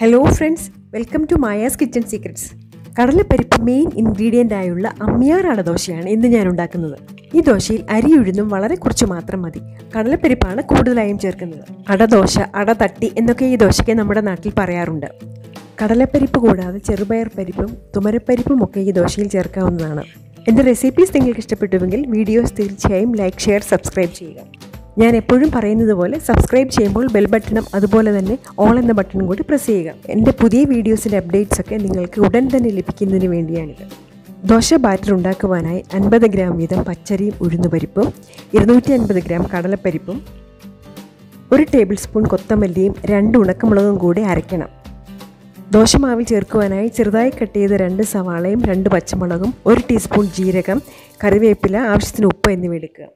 Hello friends, welcome to Maya's Kitchen Secrets. കടലപ്പരിപ്പ് main ingredient ആയുള്ള അമ്മിയാർ അട ദോശയാണ് ഇന്ന് ഞാൻ ഉണ്ടാക്കുന്നത്. ഈ ദോശയിൽ അരി ഉഴുന്നും വളരെ കുറച്ച് മാത്രം മതി. കടലപ്പരിപ്പാണ് കൂടുതലായും ചേർക്കുന്നത്. അടദോശ, അടതട്ടി എന്നൊക്കെ ഈ ദോശയ്ക്ക് നമ്മുടെ നാട്ടിൽ പറയാറുണ്ട്. കടലപ്പരിപ്പ് കൂടാതെ ചെറുപയർ പരിപ്പും തുമരപ്പരിപ്പും ഒക്കെ ഈ ദോശയിൽ ചേർക്കാവുന്നതാണ്. എൻ്റെ റെസിപ്പീസ് നിങ്ങൾക്ക് ഇഷ്ടപ്പെട്ടുവെങ്കിൽ വീഡിയോസ് തീർച്ചയായും ലൈക്ക്, ഷെയർ, സബ്സ്ക്രൈബ് ചെയ്യുക. ഞാൻ എപ്പോഴും പറയുന്നത് പോലെ സബ്സ്ക്രൈബ് ചെയ്യുമ്പോൾ ബെൽ ബട്ടണും അതുപോലെ തന്നെ ഓൾ എന്ന ബട്ടണും കൂടി പ്രസ് ചെയ്യുക. എൻ്റെ പുതിയ വീഡിയോസിൻ്റെ അപ്ഡേറ്റ്സ് ഒക്കെ നിങ്ങൾക്ക് ഉടൻ തന്നെ ലഭിക്കുന്നതിന് വേണ്ടിയാണിത്. ദോശ ബാറ്റർ ഉണ്ടാക്കുവാനായി 50 ഗ്രാം വീതം പച്ചരിയും ഉഴുന്നുപരിപ്പും, 250 ഗ്രാം കടലപ്പരിപ്പും, 1 ടേബിൾ സ്പൂൺ കൊത്തമല്ലിയും 2 ഉണക്കമുളകും കൂടി അരയ്ക്കണം. ദോശമാവിൽ ചേർക്കുവാനായി ചെറുതായി കട്ട് ചെയ്ത 2 സവാളയും 2 പച്ചമുളകും, 1 ടീസ്പൂൺ ജീരകം, കറിവേപ്പില, ആവശ്യത്തിന് ഉപ്പ് എന്നിവ എടുക്കുക.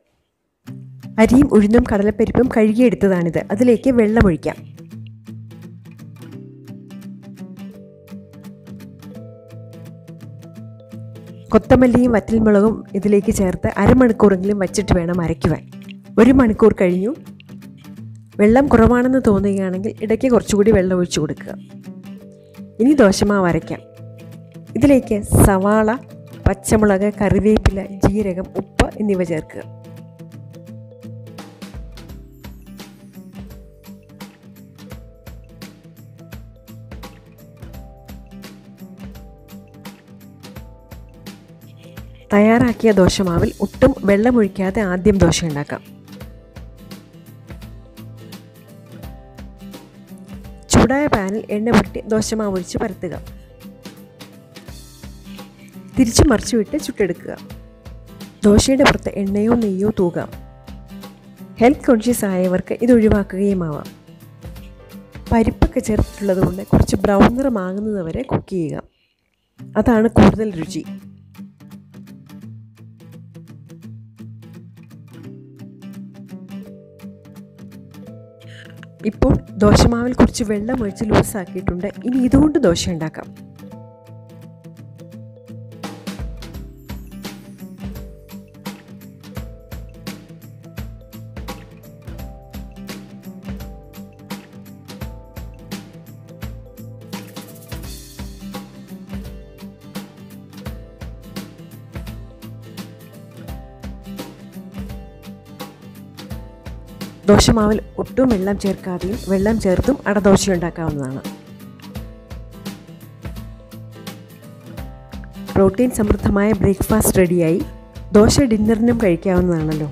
അരിയും ഉഴുന്നും കടലപ്പരിപ്പും കഴുകിയെടുത്തതാണിത്. അതിലേക്ക് വെള്ളമൊഴിക്കാം. കൊത്തമല്ലിയും വറ്റൽമുളകും ഇതിലേക്ക് ചേർത്ത് അരമണിക്കൂറെങ്കിലും വച്ചിട്ട് വേണം അരയ്ക്കുവാൻ. 1 മണിക്കൂർ കഴിഞ്ഞു. വെള്ളം കുറവാണെന്ന് തോന്നുകയാണെങ്കിൽ ഇടയ്ക്ക് കുറച്ചുകൂടി വെള്ളം ഒഴിച്ചു കൊടുക്കുക. ഇനി ദോശമാവ് അരയ്ക്കാം. ഇതിലേക്ക് സവാള, പച്ചമുളക്, കറിവേപ്പില, ജീരകം, ഉപ്പ് എന്നിവ ചേർക്കുക. തയ്യാറാക്കിയ ദോശമാവിൽ ഒട്ടും വെള്ളമൊഴിക്കാതെ ആദ്യം ദോശ ഉണ്ടാക്കാം. ചൂടായ പാനിൽ എണ്ണ പുരട്ടി ദോശമാവ് ഒഴിച്ച് പരത്തുക. തിരിച്ചു മറിച്ചുവിട്ട് ചുട്ടെടുക്കുക. ദോശയുടെ പുറത്ത് എണ്ണയോ നെയ്യോ തൂകാം. ഹെൽത്ത് കോൺഷ്യസ് ആയവർക്ക് ഇത് ഒഴിവാക്കുകയുമാവാം. പരിപ്പൊക്കെ ചേർത്തിട്ടുള്ളത് കൊണ്ട് കുറച്ച് ബ്രൗൺ നിറമാകുന്നത് വരെ കുക്ക് ചെയ്യുക. അതാണ് കൂടുതൽ രുചി. ഇപ്പോൾ ദോശമാവിൽ കുറച്ച് വെള്ളം ഒഴിച്ച് ലൂസാക്കിയിട്ടുണ്ട്. ഇനി ഇതുകൊണ്ട് ദോശ ഉണ്ടാക്കാം. ദോശമാവിൽ ഒട്ടും വെള്ളം ചേർക്കാതെയും വെള്ളം ചേർത്തും അടദോശ ഉണ്ടാക്കാവുന്നതാണ്. പ്രോട്ടീൻ സമൃദ്ധമായ ബ്രേക്ക്ഫാസ്റ്റ് റെഡിയായി. ദോശ ഡിന്നറിനും കഴിക്കാവുന്നതാണല്ലോ.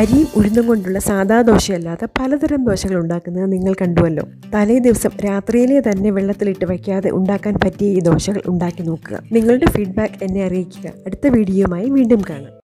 അരിയും ഉഴുന്നും കൊണ്ടുള്ള സാധാ ദോശയല്ലാതെ പലതരം ദോശകൾ ഉണ്ടാക്കുന്നത് നിങ്ങൾ കണ്ടുവല്ലോ. തലേ ദിവസം രാത്രിയിലെ തന്നെ വെള്ളത്തിലിട്ട് വയ്ക്കാതെ ഉണ്ടാക്കാൻ പറ്റിയ ഈ ദോശകൾ ഉണ്ടാക്കി നോക്കുക. നിങ്ങളുടെ ഫീഡ്ബാക്ക് എന്നെ അറിയിക്കുക. അടുത്ത വീഡിയോയുമായി വീണ്ടും കാണാം.